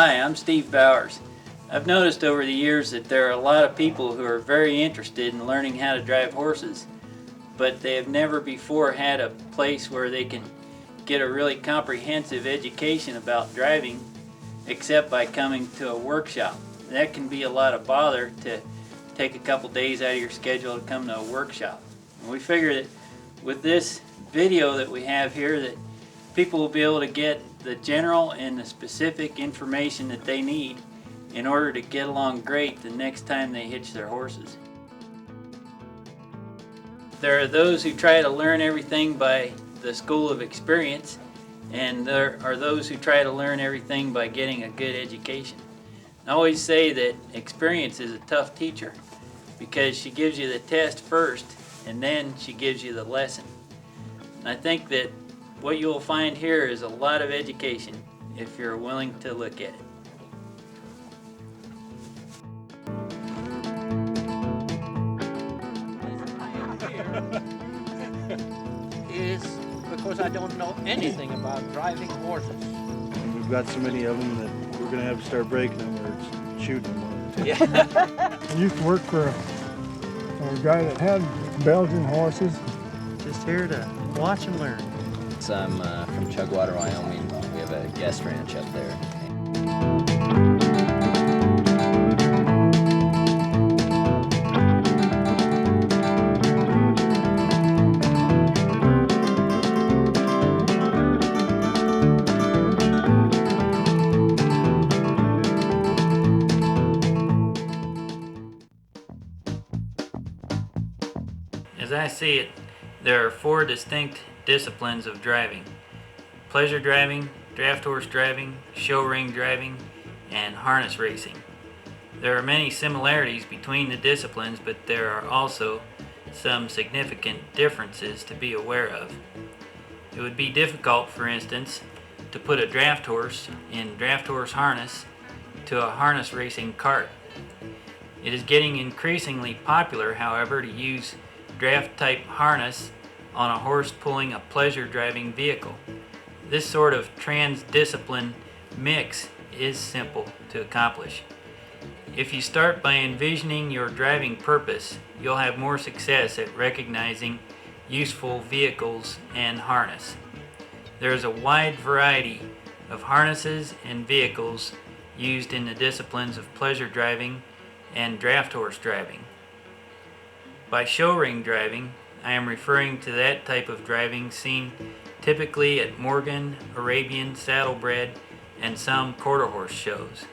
Hi, I'm Steve Bowers. I've noticed over the years that there are a lot of people who are very interested in learning how to drive horses, but they have never before had a place where they can get a really comprehensive education about driving except by coming to a workshop. That can be a lot of bother to take a couple days out of your schedule to come to a workshop. And we figure that with this video that we have here that people will be able to get the general and the specific information that they need in order to get along great the next time they hitch their horses. There are those who try to learn everything by the school of experience, and there are those who try to learn everything by getting a good education. I always say that experience is a tough teacher because she gives you the test first and then she gives you the lesson. And I think that what you'll find here is a lot of education if you're willing to look at it. Is because I don't know anything about driving horses. And we've got so many of them that we're going to have to start breaking them or shooting them. Yeah. I used to work for a guy that had Belgian horses. Just here to watch and learn. I'm from Chugwater, Wyoming. We have a guest ranch up there. As I see it, there are 4 distinct disciplines of driving: pleasure driving, draft horse driving, show ring driving, and harness racing. There are many similarities between the disciplines, but there are also some significant differences to be aware of. It would be difficult, for instance, to put a draft horse in draft horse harness to a harness racing cart. It is getting increasingly popular, however, to use draft type harness on a horse pulling a pleasure driving vehicle. This sort of trans-discipline mix is simple to accomplish. If you start by envisioning your driving purpose, you'll have more success at recognizing useful vehicles and harness. There is a wide variety of harnesses and vehicles used in the disciplines of pleasure driving and draft horse driving. By show ring driving, I am referring to that type of driving seen typically at Morgan, Arabian, Saddlebred, and some quarter horse shows.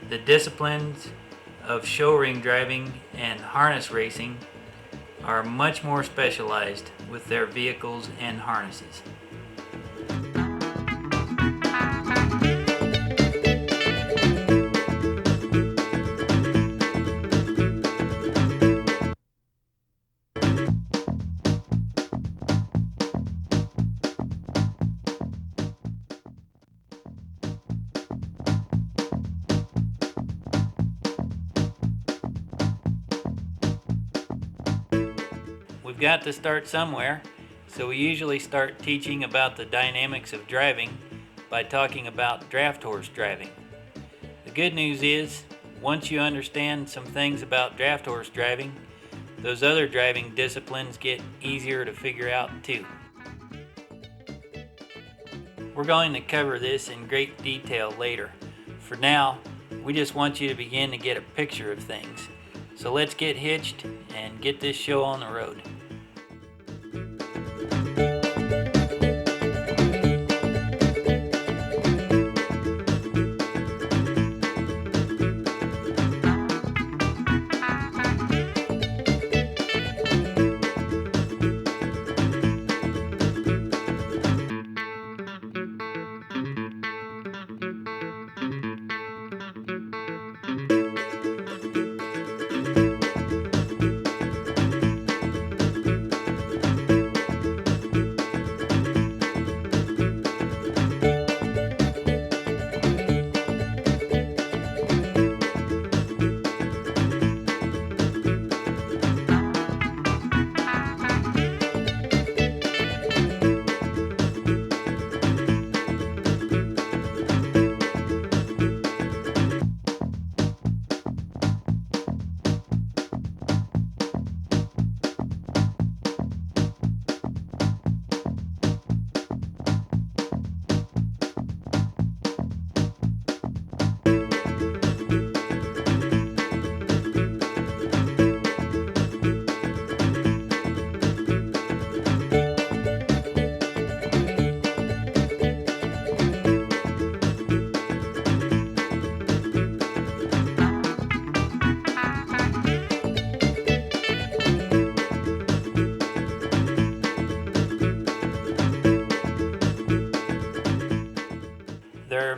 The disciplines of show ring driving and harness racing are much more specialized with their vehicles and harnesses. We've got to start somewhere, so we usually start teaching about the dynamics of driving by talking about draft horse driving. The good news is, once you understand some things about draft horse driving, those other driving disciplines get easier to figure out too. We're going to cover this in great detail later. For now, we just want you to begin to get a picture of things. So let's get hitched and get this show on the road.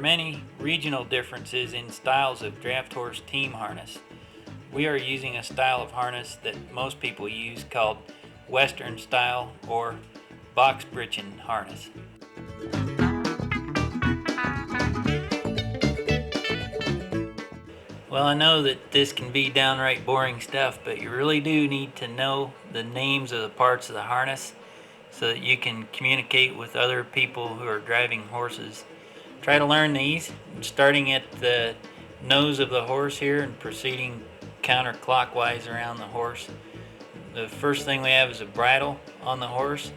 many regional differences in styles of draft horse team harness. We are using a style of harness that most people use called Western style or box breeching harness. Well, I know that this can be downright boring stuff, but you really do need to know the names of the parts of the harness so that you can communicate with other people who are driving horses. Try to learn these, starting at the nose of the horse here and proceeding counterclockwise around the horse. The first thing we have is a bridle on the horse.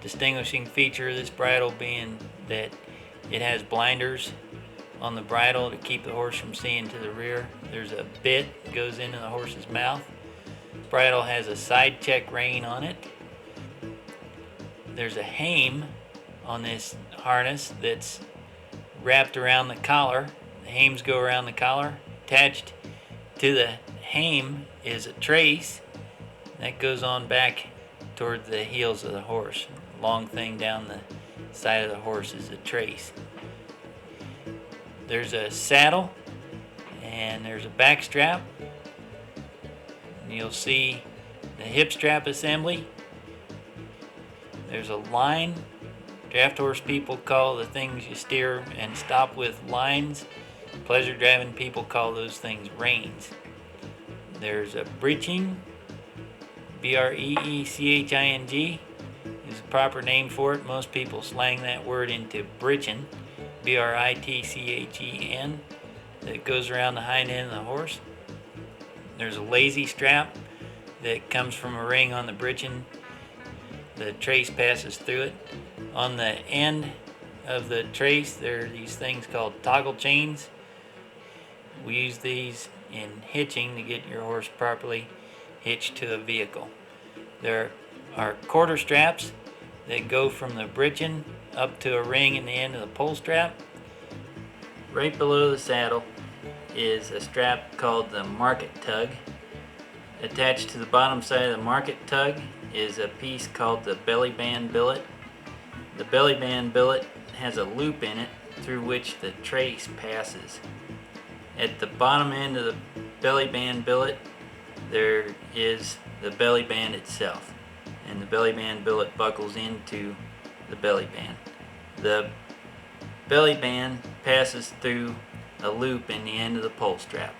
Distinguishing feature of this bridle being that it has blinders on the bridle to keep the horse from seeing to the rear. There's a bit that goes into the horse's mouth. The bridle has a side check rein on it. There's a hame on this harness that's wrapped around the collar. The hames go around the collar. Attached to the hame is a trace that goes on back toward the heels of the horse. Long thing down the side of the horse is a trace. There's a saddle and there's a back strap. And you'll see the hip strap assembly. There's a line. Draft horse people call the things you steer and stop with lines. Pleasure driving people call those things reins. There's a breeching. B-R-E-E-C-H-I-N-G is the proper name for it. Most people slang that word into breeching. B-R-I-T-C-H-E-N, that goes around the hind end of the horse. There's a lazy strap that comes from a ring on the breeching. The trace passes through it. On the end of the trace there are these things called toggle chains. We use these in hitching to get your horse properly hitched to a vehicle. There are quarter straps that go from the breeching up to a ring in the end of the pole strap. Right below the saddle is a strap called the market tug. Attached to the bottom side of the market tug is a piece called the belly band billet. The belly band billet has a loop in it through which the trace passes. At the bottom end of the belly band billet there is the belly band itself, and the belly band billet buckles into the belly band. The belly band passes through a loop in the end of the pole strap.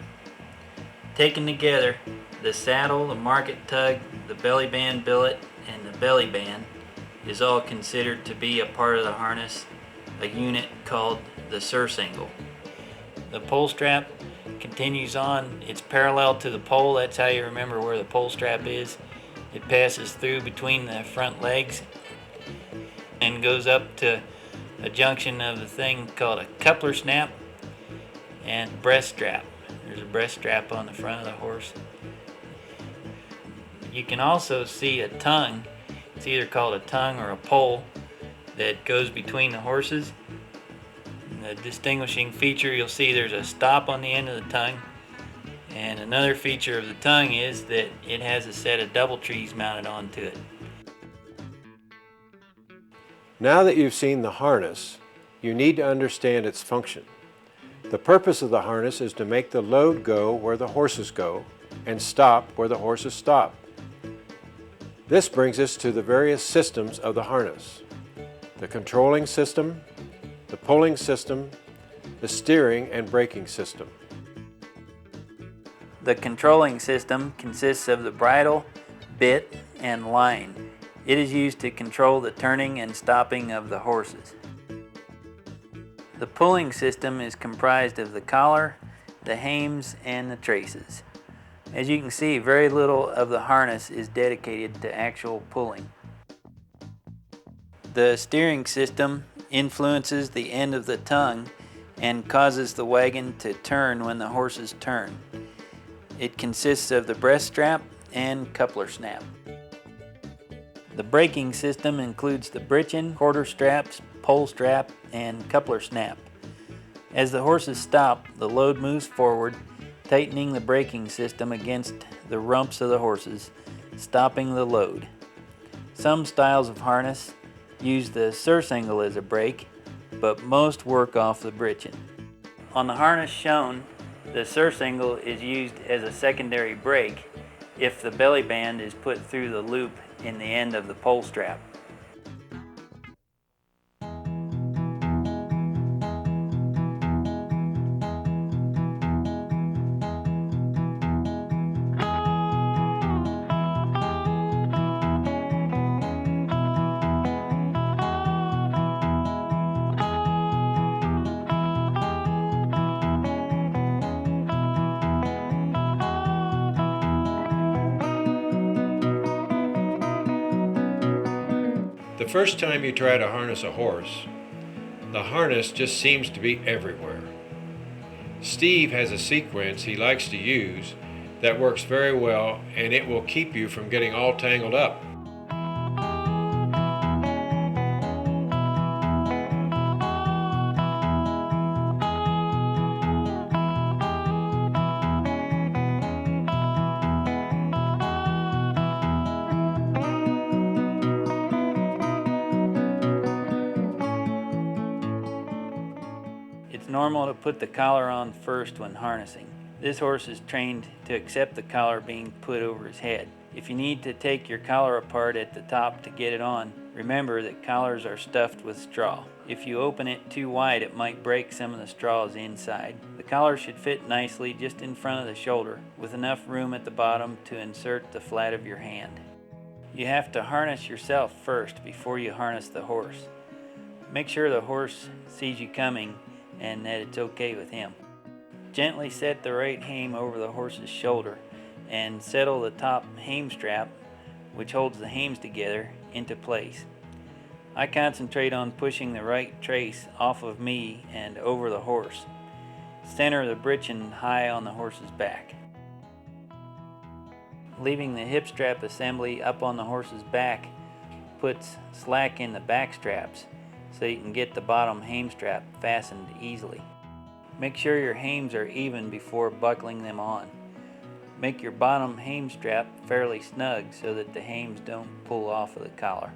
Taken together, the saddle, the market tug, the belly band billet, and the belly band is all considered to be a part of the harness, a unit called the surcingle. The pole strap continues on. It's parallel to the pole. That's how you remember where the pole strap is. It passes through between the front legs and goes up to a junction of the thing called a coupler snap and breast strap. There's a breast strap on the front of the horse. You can also see a tongue. It's either called a tongue or a pole that goes between the horses. The distinguishing feature, you'll see there's a stop on the end of the tongue, and another feature of the tongue is that it has a set of double trees mounted onto it. Now that you've seen the harness, you need to understand its function. The purpose of the harness is to make the load go where the horses go and stop where the horses stop. This brings us to the various systems of the harness: the controlling system, the pulling system, the steering and braking system. The controlling system consists of the bridle, bit, and line. It is used to control the turning and stopping of the horses. The pulling system is comprised of the collar, the hames, and the traces. As you can see, very little of the harness is dedicated to actual pulling. The steering system influences the end of the tongue and causes the wagon to turn when the horses turn. It consists of the breast strap and coupler snap. The braking system includes the breeching, quarter straps, pole strap, and coupler snap. As the horses stop, the load moves forward, tightening the braking system against the rumps of the horses, stopping the load. Some styles of harness use the surcingle as a brake. but most work off the britchin. On the harness shown, the surcingle is used as a secondary brake if the belly band is put through the loop in the end of the pole strap. The first time you try to harness a horse, the harness just seems to be everywhere. Steve has a sequence he likes to use that works very well, and it will keep you from getting all tangled up. It's normal to put the collar on first when harnessing. This horse is trained to accept the collar being put over his head. If you need to take your collar apart at the top to get it on, remember that collars are stuffed with straw. If you open it too wide, it might break some of the straws inside. The collar should fit nicely just in front of the shoulder, with enough room at the bottom to insert the flat of your hand. You have to harness yourself first before you harness the horse. Make sure the horse sees you coming and that it's okay with him. Gently set the right hame over the horse's shoulder and settle the top hame strap, which holds the hames together, into place. I concentrate on pushing the right trace off of me and over the horse. Center the britchin high on the horse's back. Leaving the hip strap assembly up on the horse's back puts slack in the back straps so you can get the bottom hame strap fastened easily. Make sure your hames are even before buckling them on. Make your bottom hame strap fairly snug so that the hames don't pull off of the collar.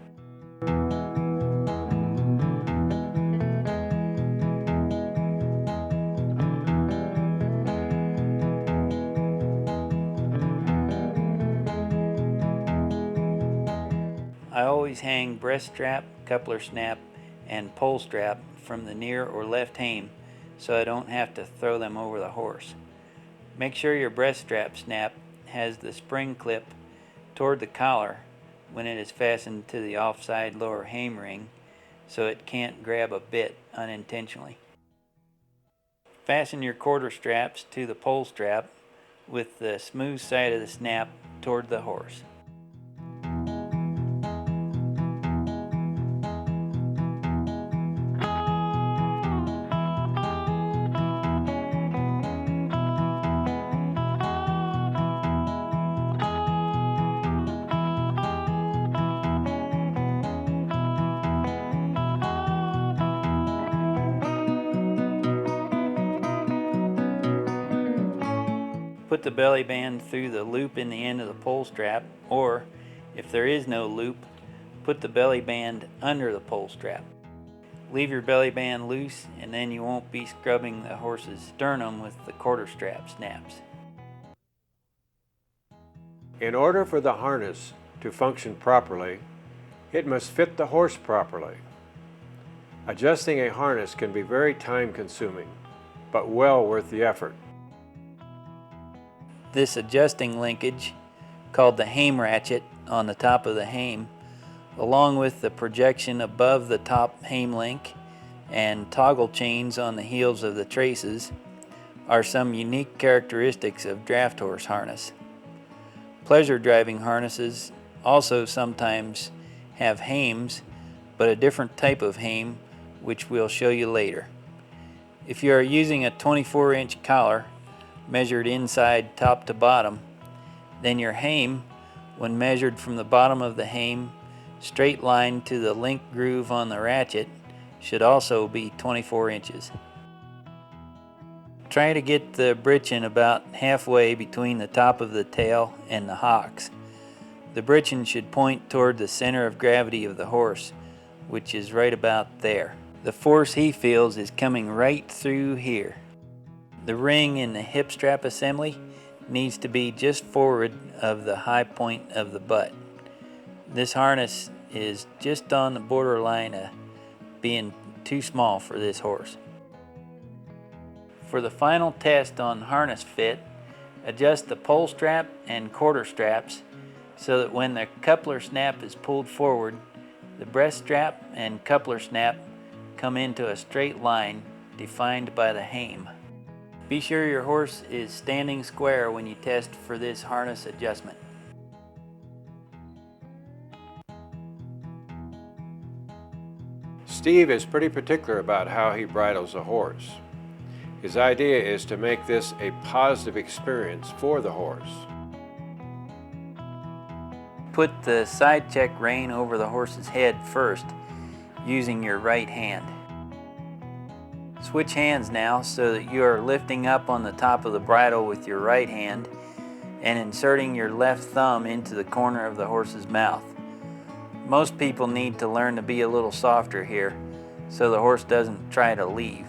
I always hang breast strap, coupler snap, and pole strap from the near or left hame so I don't have to throw them over the horse. Make sure your breast strap snap has the spring clip toward the collar when it is fastened to the offside lower hame ring so it can't grab a bit unintentionally. Fasten your quarter straps to the pole strap with the smooth side of the snap toward the horse. Put the belly band through the loop in the end of the pole strap, or if there is no loop, put the belly band under the pole strap. Leave your belly band loose and then you won't be scrubbing the horse's sternum with the quarter strap snaps. In order for the harness to function properly, it must fit the horse properly. Adjusting a harness can be very time-consuming, but well worth the effort. This adjusting linkage, called the hame ratchet on the top of the hame, along with the projection above the top hame link and toggle chains on the heels of the traces, are some unique characteristics of draft horse harness. Pleasure driving harnesses also sometimes have hames, but a different type of hame, which we'll show you later. If you are using a 24-inch collar, measured inside top to bottom, then your hame, when measured from the bottom of the hame straight line to the link groove on the ratchet, should also be 24 inches. Try to get the britchin about halfway between the top of the tail and the hocks. The britchin should point toward the center of gravity of the horse, which is right about there. The force he feels is coming right through here. The ring in the hip strap assembly needs to be just forward of the high point of the butt. This harness is just on the borderline of being too small for this horse. For the final test on harness fit, adjust the pole strap and quarter straps so that when the coupler snap is pulled forward, the breast strap and coupler snap come into a straight line defined by the hame. Be sure your horse is standing square when you test for this harness adjustment. Steve is pretty particular about how he bridles a horse. His idea is to make this a positive experience for the horse. Put the side check rein over the horse's head first, using your right hand. Switch hands now so that you are lifting up on the top of the bridle with your right hand and inserting your left thumb into the corner of the horse's mouth. Most people need to learn to be a little softer here so the horse doesn't try to leave.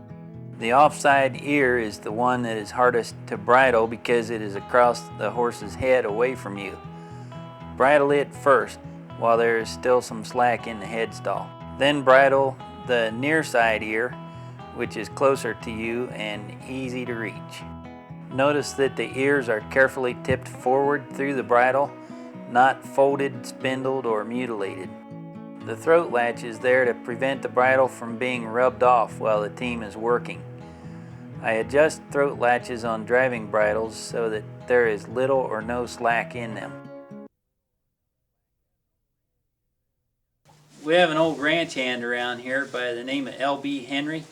The offside ear is the one that is hardest to bridle because it is across the horse's head away from you. Bridle it first while there is still some slack in the headstall. Then bridle the near side ear, which is closer to you and easy to reach. Notice that the ears are carefully tipped forward through the bridle, not folded, spindled, or mutilated. The throat latch is there to prevent the bridle from being rubbed off while the team is working. I adjust throat latches on driving bridles so that there is little or no slack in them. We have an old ranch hand around here by the name of L.B. Henry,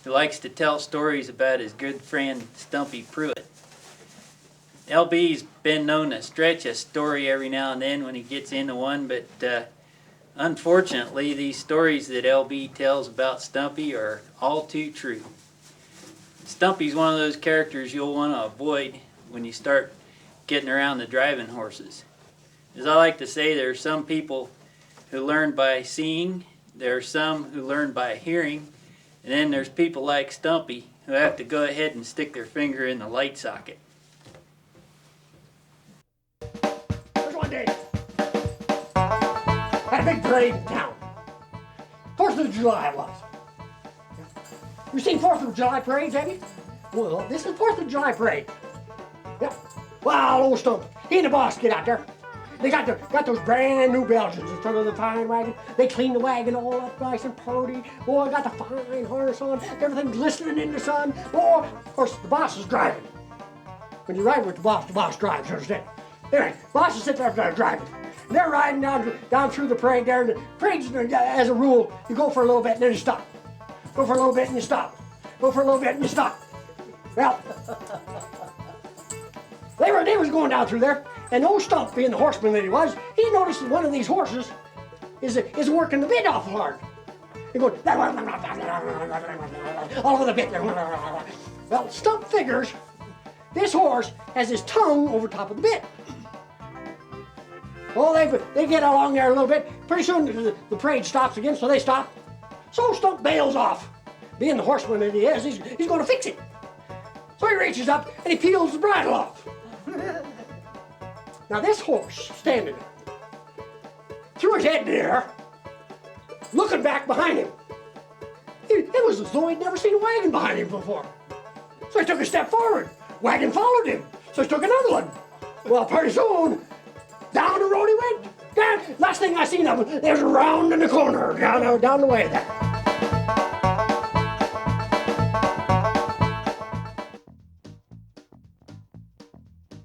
who likes to tell stories about his good friend Stumpy Pruitt. LB's been known to stretch a story every now and then when he gets into one, but unfortunately these stories that LB tells about Stumpy are all too true. Stumpy's one of those characters you'll want to avoid when you start getting around the driving horses. As I like to say, there are some people who learn by seeing, there are some who learn by hearing, and then there's people like Stumpy who have to go ahead and stick their finger in the light socket. There's one day, had a big parade in town. 4th of July it was. You seen 4th of July parades, have you? Well, this is 4th of July parade. Yeah. Well, old Stump, he and the boss get out there. They got those brand new Belgians in front of the fine wagon. They clean the wagon all up nice and pretty. Boy, got the fine harness on, everything glistening in the sun. Boy, of course, the boss is driving. When you ride with the boss drives, you understand? Anyway, boss is sitting there driving. And they're riding down through the parade there. And the parade's, as a rule, you go for a little bit and then you stop. Go for a little bit and you stop. Go for a little bit and you stop. Well, they was going down through there. And old Stump, being the horseman that he was, he noticed that one of these horses is working the bit awful hard. He goes, all over the bit. Well, Stump figures this horse has his tongue over top of the bit. Well, they get along there a little bit. Pretty soon the parade stops again, so they stop. So Stump bails off. Being the horseman that he is, he's going to fix it. So he reaches up and he peels the bridle off. Now this horse, standing there, threw his head in the air, looking back behind him. It was as though he'd never seen a wagon behind him before. So he took a step forward. Wagon followed him. So he took another one. Well, pretty soon, down the road he went. Down. Last thing I seen of him, there was a round in the corner, down the way there.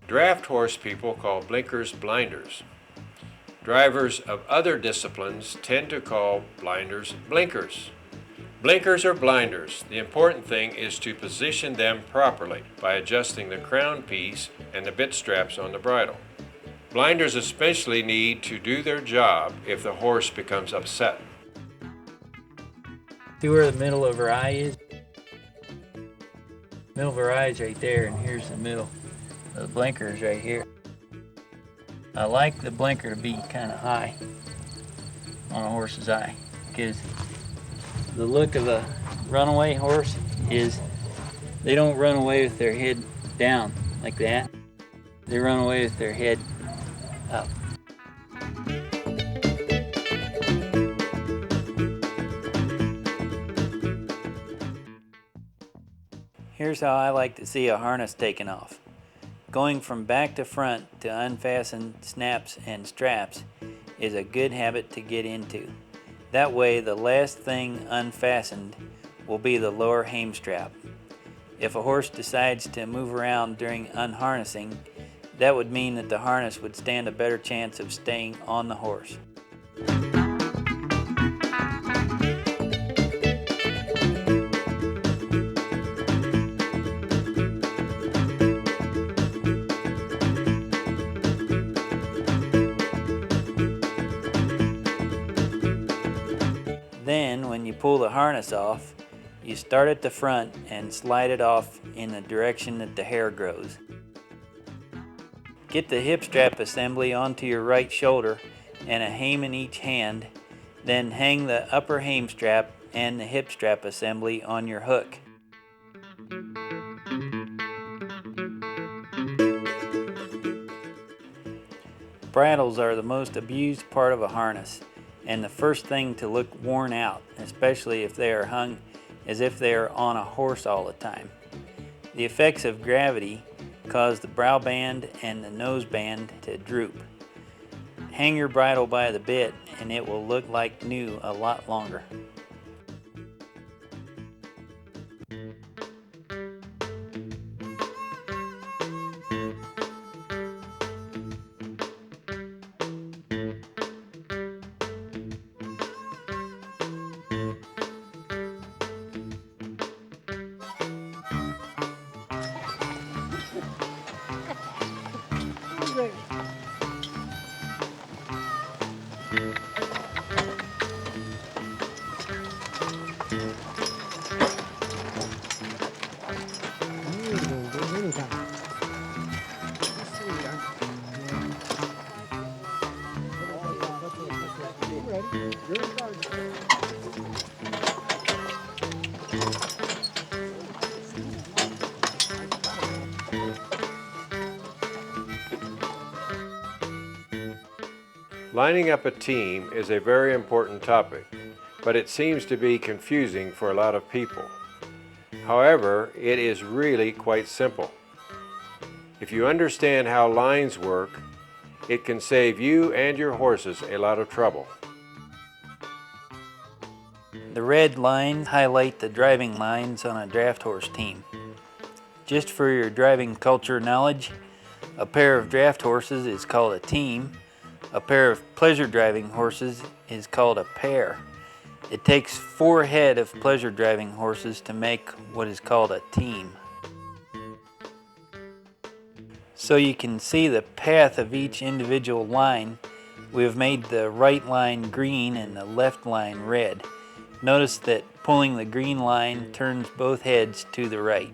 Draft horse people call blinkers blinders. Drivers of other disciplines tend to call blinders blinkers. Blinkers are blinders. The important thing is to position them properly by adjusting the crown piece and the bit straps on the bridle. Blinders especially need to do their job if the horse becomes upset. See where the middle of her eye is? Middle of her eye is right there, and here's the middle. The blinker is right here. I like the blinker to be kind of high on a horse's eye because The look of a runaway horse is they don't run away with their head down like that. They run away with their head up. Here's how I like to see a harness taken off. Going from back to front to unfasten snaps and straps is a good habit to get into. That way the last thing unfastened will be the lower hame strap. If a horse decides to move around during unharnessing, that would mean that the harness would stand a better chance of staying on the horse. Then, when you pull the harness off, you start at the front and slide it off in the direction that the hair grows. Get the hip strap assembly onto your right shoulder and a hame in each hand, then hang the upper hame strap and the hip strap assembly on your hook. Bridles are the most abused part of a harness, and the first thing to look worn out, especially if they are hung as if they are on a horse all the time. The effects of gravity cause the brow band and the nose band to droop. Hang your bridle by the bit and it will look like new a lot longer. Lining up a team is a very important topic, but it seems to be confusing for a lot of people. However, it is really quite simple. If you understand how lines work, it can save you and your horses a lot of trouble. The red lines highlight the driving lines on a draft horse team. Just for your driving culture knowledge, a pair of draft horses is called a team. A pair of pleasure driving horses is called a pair. It takes 4 head of pleasure driving horses to make what is called a team. So you can see the path of each individual line. We have made the right line green and the left line red. Notice that pulling the green line turns both heads to the right.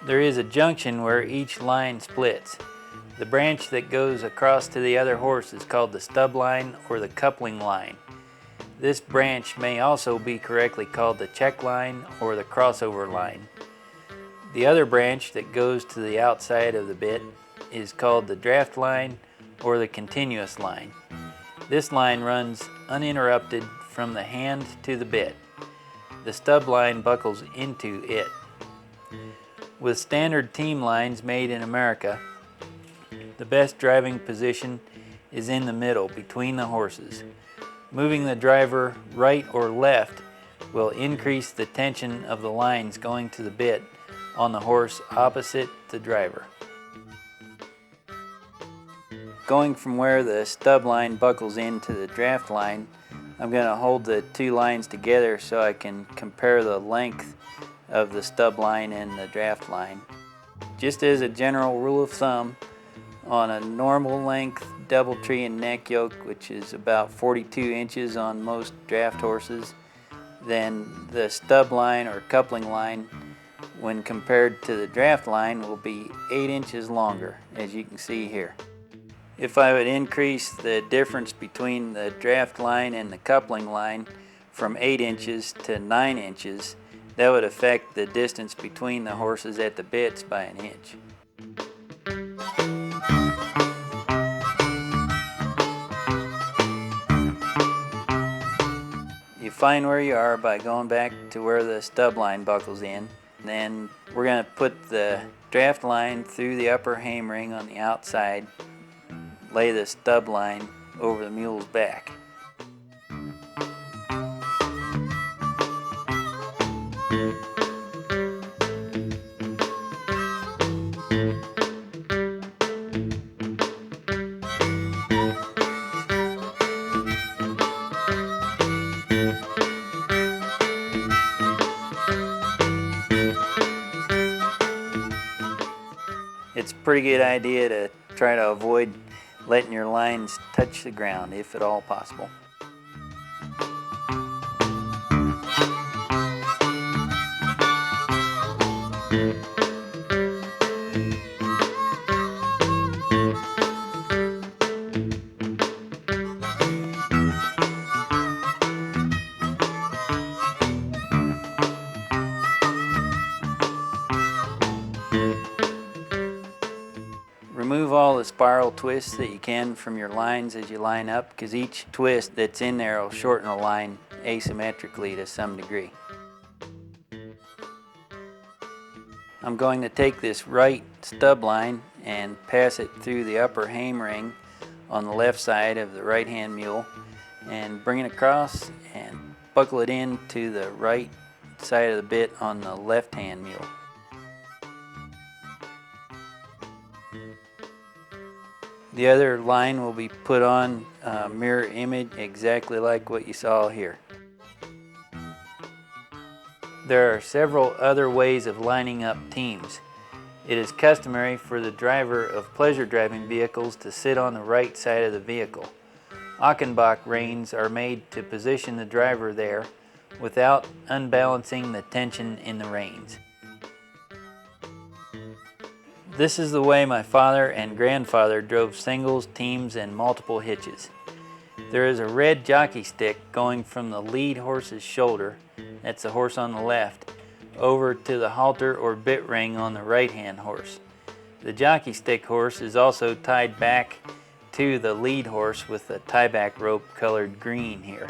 There is a junction where each line splits. The branch that goes across to the other horse is called the stub line or the coupling line. This branch may also be correctly called the check line or the crossover line. The other branch that goes to the outside of the bit is called the draft line or the continuous line. This line runs uninterrupted from the hand to the bit. The stub line buckles into it. With standard team lines made in America, the best driving position is in the middle between the horses. Moving the driver right or left will increase the tension of the lines going to the bit on the horse opposite the driver. Going from where the stub line buckles into the draft line, I'm going to hold the 2 lines together so I can compare the length of the stub line and the draft line. Just as a general rule of thumb, on a normal length double tree and neck yoke, which is about 42 inches on most draft horses, then the stub line or coupling line, when compared to the draft line, will be 8 inches longer, as you can see here. If I would increase the difference between the draft line and the coupling line from 8 inches to 9 inches, that would affect the distance between the horses at the bits by an inch. You find where you are by going back to where the stub line buckles in. Then we're going to put the draft line through the upper hame ring on the outside, lay the stub line over the mule's back. It's a pretty good idea to try to avoid letting your lines touch the ground if at all possible. Remove all the spiral twists that you can from your lines as you line up, because each twist that's in there will shorten the line asymmetrically to some degree. I'm going to take this right stub line and pass it through the upper hame ring on the left side of the right hand mule and bring it across and buckle it into the right side of the bit on the left hand mule. The other line will be put on a mirror image exactly like what you saw here. There are several other ways of lining up teams. It is customary for the driver of pleasure driving vehicles to sit on the right side of the vehicle. Achenbach reins are made to position the driver there without unbalancing the tension in the reins. This is the way my father and grandfather drove singles, teams, and multiple hitches. There is a red jockey stick going from the lead horse's shoulder, that's the horse on the left, over to the halter or bit ring on the right-hand horse. The jockey stick horse is also tied back to the lead horse with a tieback rope colored green here.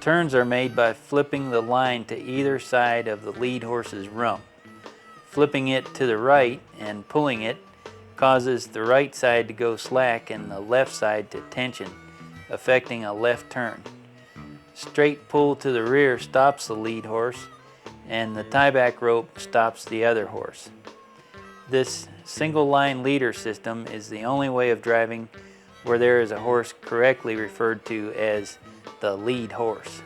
Turns are made by flipping the line to either side of the lead horse's rump. Flipping it to the right and pulling it causes the right side to go slack and the left side to tension, affecting a left turn. Straight pull to the rear stops the lead horse, and the tieback rope stops the other horse. This single line leader system is the only way of driving where there is a horse correctly referred to as the lead horse.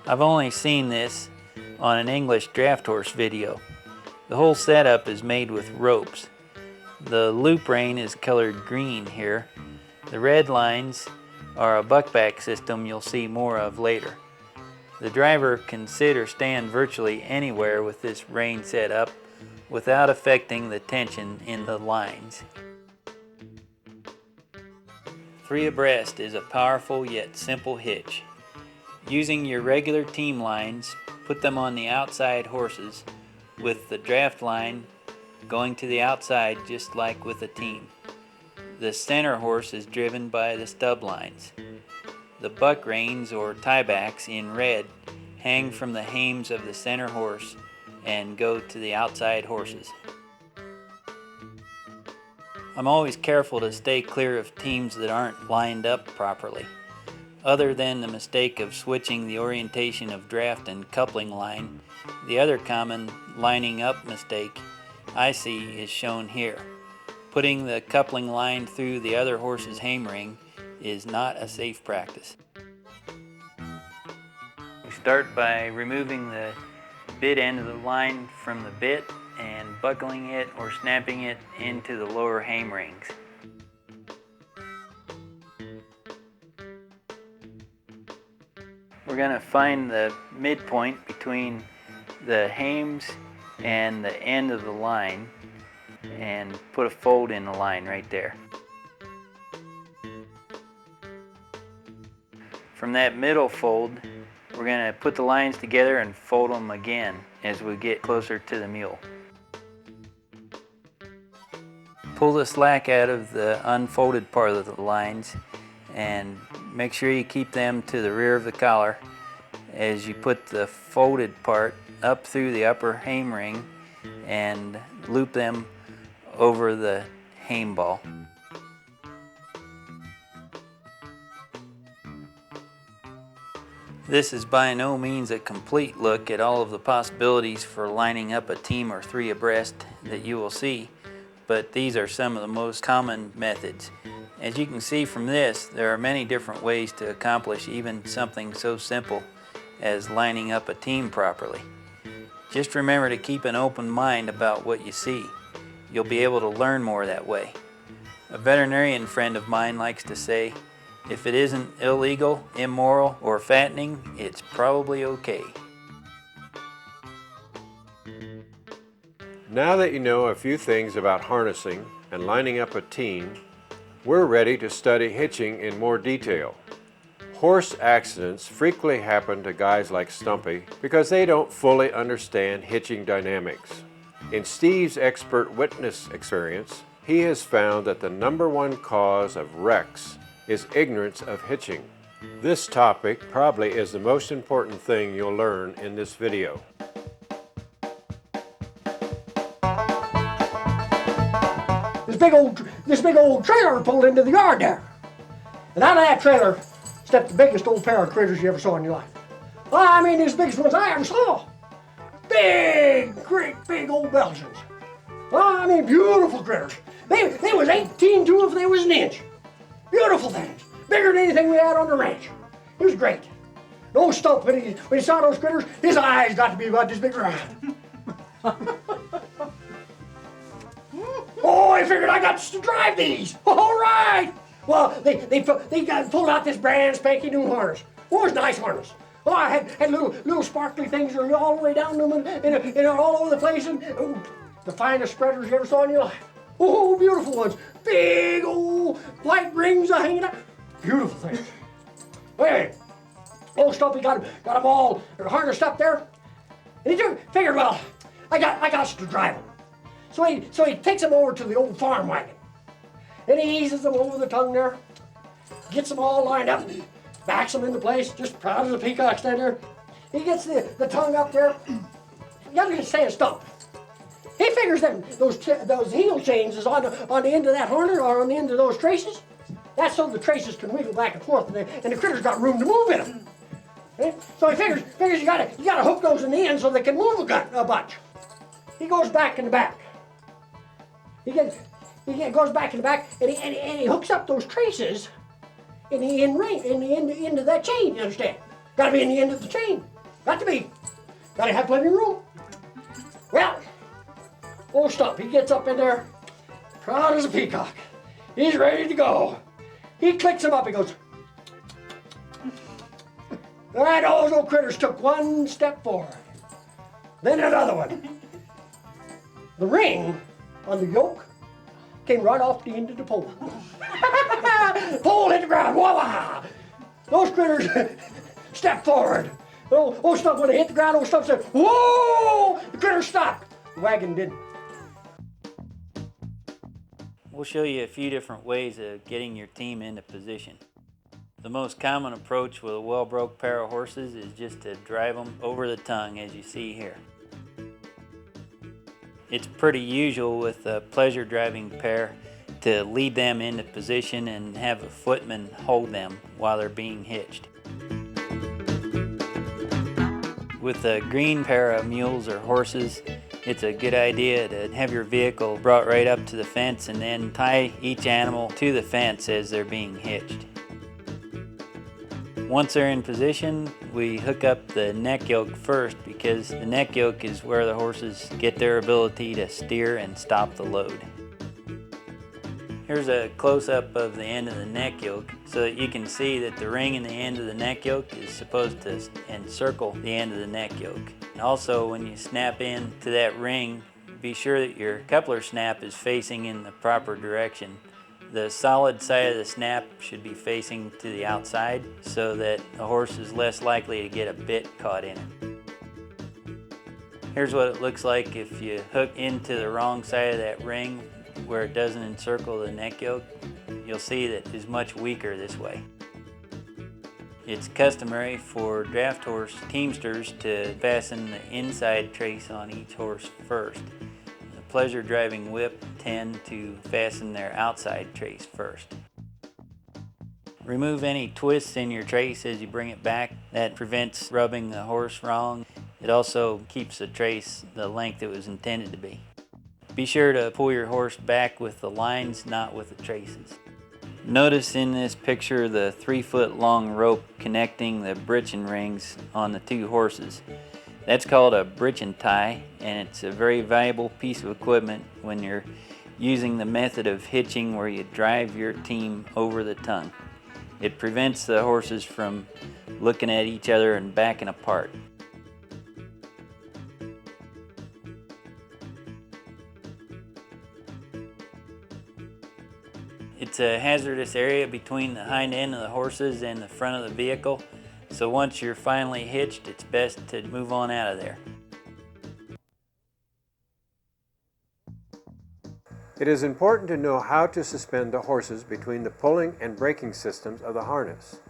I've only seen this on an English draft horse video. The whole setup is made with ropes. The loop rein is colored green here. The red lines are a buckback system you'll see more of later. The driver can sit or stand virtually anywhere with this rein set up without affecting the tension in the lines. 3 abreast is a powerful yet simple hitch. Using your regular team lines, put them on the outside horses with the draft line going to the outside just like with a team. The center horse is driven by the stub lines. The buck reins or tiebacks in red hang from the hames of the center horse and go to the outside horses. I'm always careful to stay clear of teams that aren't lined up properly. Other than the mistake of switching the orientation of draft and coupling line, the other common lining up mistake I see is shown here. Putting the coupling line through the other horse's hame ring is not a safe practice. We start by removing the bit end of the line from the bit and buckling it or snapping it into the lower hame rings. We're going to find the midpoint between the hames and the end of the line and put a fold in the line right there. From that middle fold, we're going to put the lines together and fold them again as we get closer to the mule. Pull the slack out of the unfolded part of the lines and make sure you keep them to the rear of the collar as you put the folded part up through the upper hame ring and loop them over the hame ball. This is by no means a complete look at all of the possibilities for lining up a team or 3 abreast that you will see, but these are some of the most common methods. As you can see from this, there are many different ways to accomplish even something so simple as lining up a team properly. Just remember to keep an open mind about what you see. You'll be able to learn more that way. A veterinarian friend of mine likes to say, if it isn't illegal, immoral, or fattening, it's probably okay. Now that you know a few things about harnessing and lining up a team, we're ready to study hitching in more detail. Horse accidents frequently happen to guys like Stumpy because they don't fully understand hitching dynamics. In Steve's expert witness experience, he has found that the #1 cause of wrecks is ignorance of hitching. This topic probably is the most important thing you'll learn in this video. This big old trailer pulled into the yard there. And out of that trailer stepped the biggest old pair of critters you ever saw in your life. Well, I mean, these biggest ones I ever saw. Big, great big old Belgians. Well, I mean, beautiful critters. They was 18 to if they was an inch. Beautiful things. Bigger than anything we had on the ranch. It was great. No Stump, when he saw those critters, his eyes got to be about this big around. Oh, I figured I got to drive these. All right. Well, they pulled out this brand spanking new harness. Oh, it was a nice harness. Oh, I had little sparkly things all the way down them and all over the place. And the finest spreaders you ever saw in your life. Oh, beautiful ones. Big old white rings hanging out. Beautiful things. Anyway, old Stumpy got them all harnessed up there. And he figured, well, I got to drive them. So he takes them over to the old farm wagon. And he eases them over the tongue there, gets them all lined up, backs them into place, just proud as a peacock standing there. He gets the tongue up there. You gotta say a Stump. He figures that those heel chains is on the end of that harness or on the end of those traces. That's so the traces can wiggle back and forth, and the critters got room to move in them. Okay? So he figures you gotta hook those in the end so they can move a bunch. He goes back in the back. He goes back in the back and he hooks up those traces in the end of that chain. You understand? Got to be in the end of the chain. Got to have plenty of room. Well, old Stump, he gets up in there, proud as a peacock. He's ready to go. He clicks him up. He goes. All right, those old critters took one step forward, then another one. The ring on the yoke came right off the end of the pole. Pole hit the ground. Voila! Those critters stepped forward. Old Stump, when they hit the ground, old Stump said, whoa! The critters stopped. The wagon didn't. We'll show you a few different ways of getting your team into position. The most common approach with a well-broke pair of horses is just to drive them over the tongue, as you see here. It's pretty usual with a pleasure driving pair to lead them into position and have a footman hold them while they're being hitched. With a green pair of mules or horses, it's a good idea to have your vehicle brought right up to the fence and then tie each animal to the fence as they're being hitched. Once they're in position, we hook up the neck yoke first because the neck yoke is where the horses get their ability to steer and stop the load. Here's a close-up of the end of the neck yoke so that you can see that the ring in the end of the neck yoke is supposed to encircle the end of the neck yoke. Also, when you snap in to that ring, be sure that your coupler snap is facing in the proper direction The solid side of the snap should be facing to the outside so that the horse is less likely to get a bit caught in it. Here's what it looks like if you hook into the wrong side of that ring where it doesn't encircle the neck yoke. You'll see that it is much weaker this way. It's customary for draft horse teamsters to fasten the inside trace on each horse first. The pleasure driving whip tend to fasten their outside trace first. Remove any twists in your trace as you bring it back. That prevents rubbing the horse wrong. It also keeps the trace the length it was intended to be. Be sure to pull your horse back with the lines, not with the traces. Notice in this picture the 3-foot long rope connecting the britchin rings on the two horses. That's called a britchin tie, and it's a very valuable piece of equipment when you're using the method of hitching where you drive your team over the tongue. It prevents the horses from looking at each other and backing apart. It's a hazardous area between the hind end of the horses and the front of the vehicle, so once you're finally hitched, it's best to move on out of there. It is important to know how to suspend the horses between the pulling and braking systems of the harness,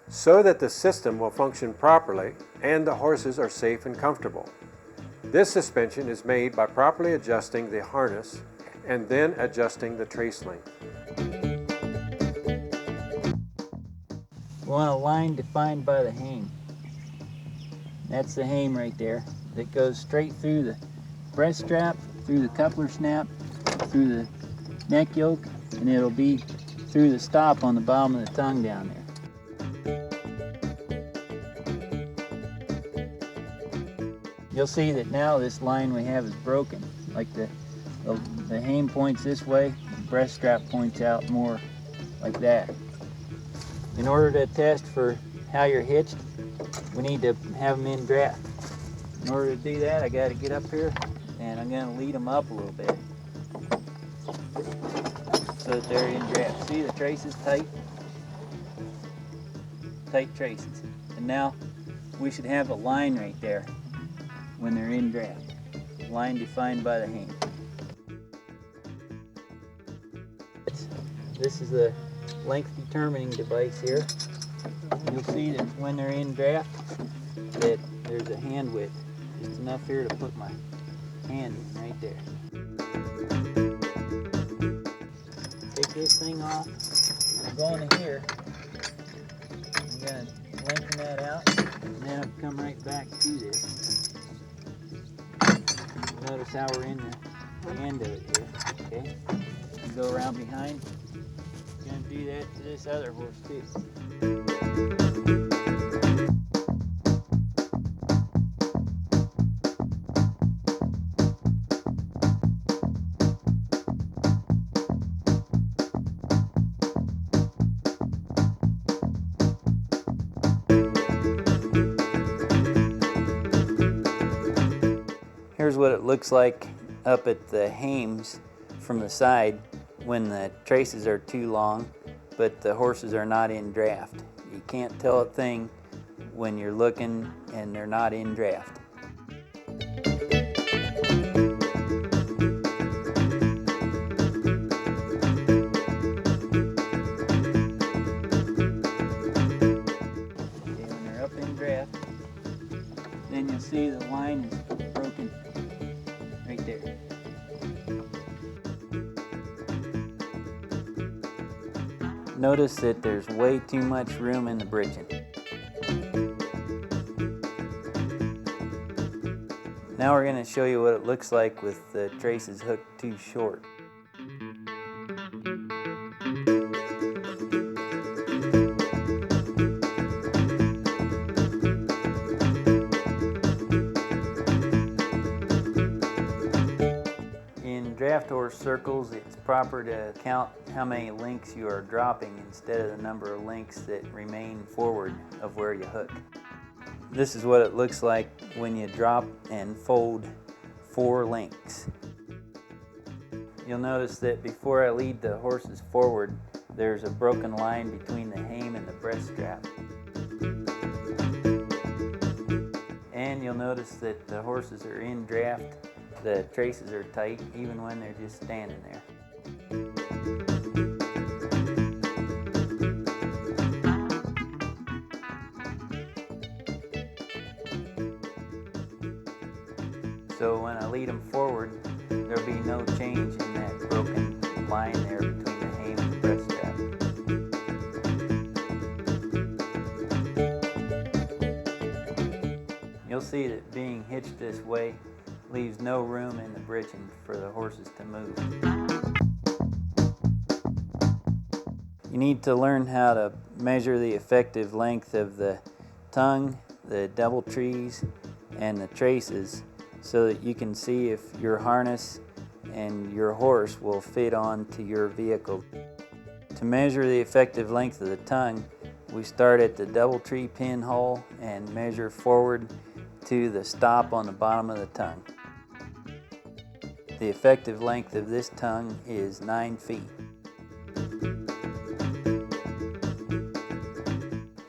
so that the system will function properly and the horses are safe and comfortable. This suspension is made by properly adjusting the harness and then adjusting the trace length. We want a line defined by the hame. That's the hame right there. That goes straight through the breast strap, through the coupler snap, through the neck yoke, and it'll be through the stop on the bottom of the tongue down there. You'll see that now this line we have is broken. Like the hame points this way, the breast strap points out more like that. In order to test for how you're hitched, we need to have them in draft. In order to do that, I got to get up here and I'm going to lead them up a little bit so that they're in draft. See the traces tight? Tight traces. And now we should have a line right there when they're in draft. Line defined by the hame. This is the length determining device here. You'll see that when they're in draft that there's a hand width, just enough here to put my hand in right there. Take this thing off, I'm going to here, I'm going to lengthen that out, and then I'll come right back to this. Notice how we're in the end of it here, okay? And go around behind. Going to do that to this other horse too. Here's what it looks like up at the hames from the side when the traces are too long, but the horses are not in draft. You can't tell a thing when you're looking and they're not in draft. Okay, when they're up in draft, then you'll see the line is broken right there. Notice that there's way too much room in the britchin. Now we're going to show you what it looks like with the traces hooked too short. In draft horse circles, it's proper to count how many links you are dropping instead of the number of links that remain forward of where you hook. This is what it looks like when you drop and fold 4 links. You'll notice that before I lead the horses forward, there's a broken line between the hame and the breast strap. And you'll notice that the horses are in draft. The traces are tight even when they're just standing there. So when I lead them forward, there'll be no change in that broken line there between the hame and the breast strap. You'll see that being hitched this way leaves no room in the breeching for the horses to move. You need to learn how to measure the effective length of the tongue, the double trees, and the traces so that you can see if your harness and your horse will fit onto your vehicle. To measure the effective length of the tongue, we start at the double tree pinhole and measure forward to the stop on the bottom of the tongue. The effective length of this tongue is 9 feet.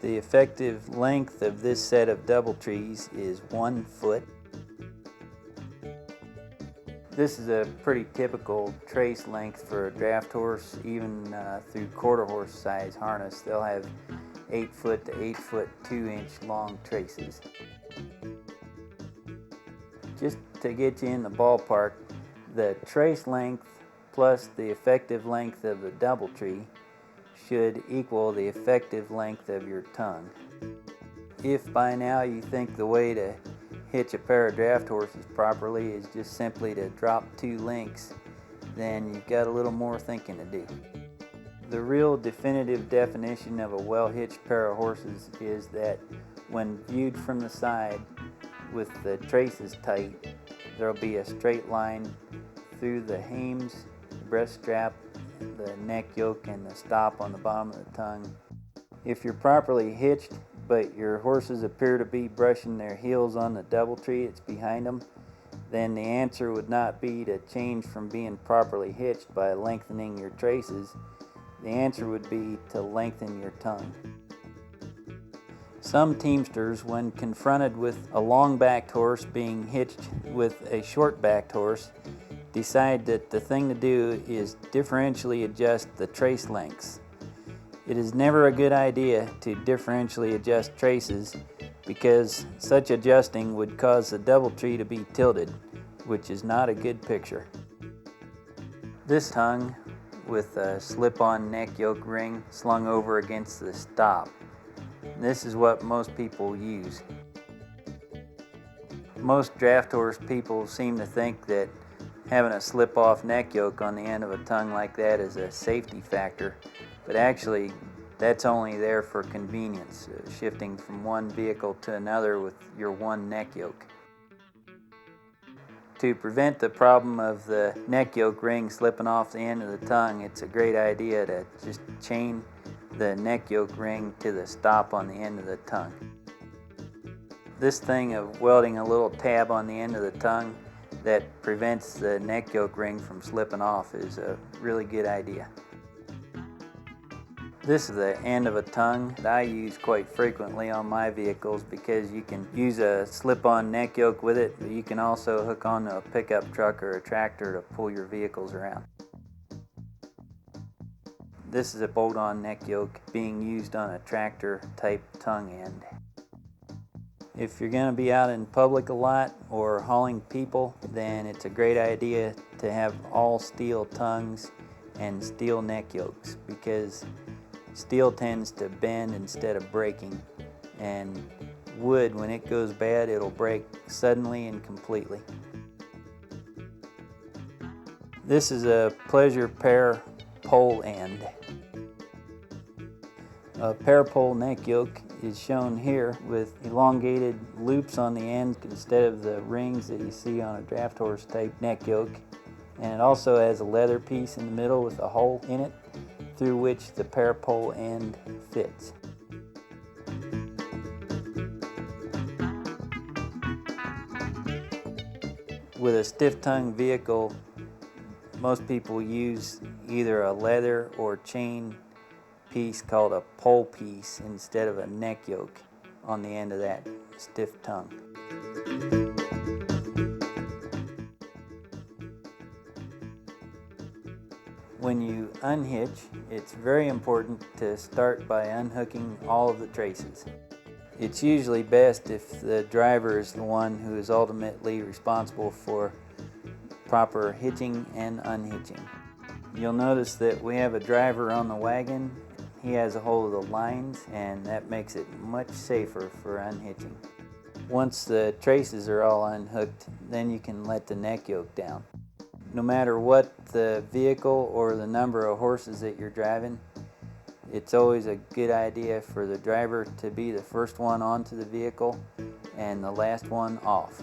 The effective length of this set of double trees is 1 foot. This is a pretty typical trace length for a draft horse, even through quarter horse size harness. They'll have 8 foot to 8 foot 2 inch long traces. Just to get you in the ballpark, the trace length plus the effective length of the double tree should equal the effective length of your tongue. If by now you think the way to hitch a pair of draft horses properly is just simply to drop 2 links, then you've got a little more thinking to do. The real definitive definition of a well-hitched pair of horses is that when viewed from the side with the traces tight, there'll be a straight line through the hames, breast strap, the neck yoke, and the stop on the bottom of the tongue. If you're properly hitched, but your horses appear to be brushing their heels on the double tree that's behind them, then the answer would not be to change from being properly hitched by lengthening your traces. The answer would be to lengthen your tongue. Some teamsters, when confronted with a long-backed horse being hitched with a short-backed horse, decide that the thing to do is differentially adjust the trace lengths. It is never a good idea to differentially adjust traces because such adjusting would cause the double tree to be tilted, which is not a good picture. This tongue with a slip-on neck yoke ring slung over against the stop. This is what most people use. Most draft horse people seem to think that having a slip-off neck yoke on the end of a tongue like that is a safety factor, but actually that's only there for convenience, shifting from one vehicle to another with your one neck yoke. To prevent the problem of the neck yoke ring slipping off the end of the tongue, it's a great idea to just chain the neck yoke ring to the stop on the end of the tongue. This thing of welding a little tab on the end of the tongue that prevents the neck yoke ring from slipping off is a really good idea. This is the end of a tongue that I use quite frequently on my vehicles because you can use a slip-on neck yoke with it, but you can also hook onto a pickup truck or a tractor to pull your vehicles around. This is a bolt-on neck yoke being used on a tractor-type tongue end. If you're going to be out in public a lot or hauling people, then it's a great idea to have all steel tongues and steel neck yokes because steel tends to bend instead of breaking, and wood, when it goes bad, it'll break suddenly and completely. This is a pleasure pair pole end. A pair pole neck yoke is shown here with elongated loops on the end instead of the rings that you see on a draft horse type neck yoke, and it also has a leather piece in the middle with a hole in it through which the pair pole end fits. With a stiff tongue vehicle, Most people use either a leather or chain piece called a pole piece instead of a neck yoke on the end of that stiff tongue. When you unhitch, it's very important to start by unhooking all of the traces. It's usually best if the driver is the one who is ultimately responsible for proper hitching and unhitching. You'll notice that we have a driver on the wagon. He has a hold of the lines, and that makes it much safer for unhitching. Once the traces are all unhooked, then you can let the neck yoke down. No matter what the vehicle or the number of horses that you're driving, it's always a good idea for the driver to be the first one onto the vehicle and the last one off.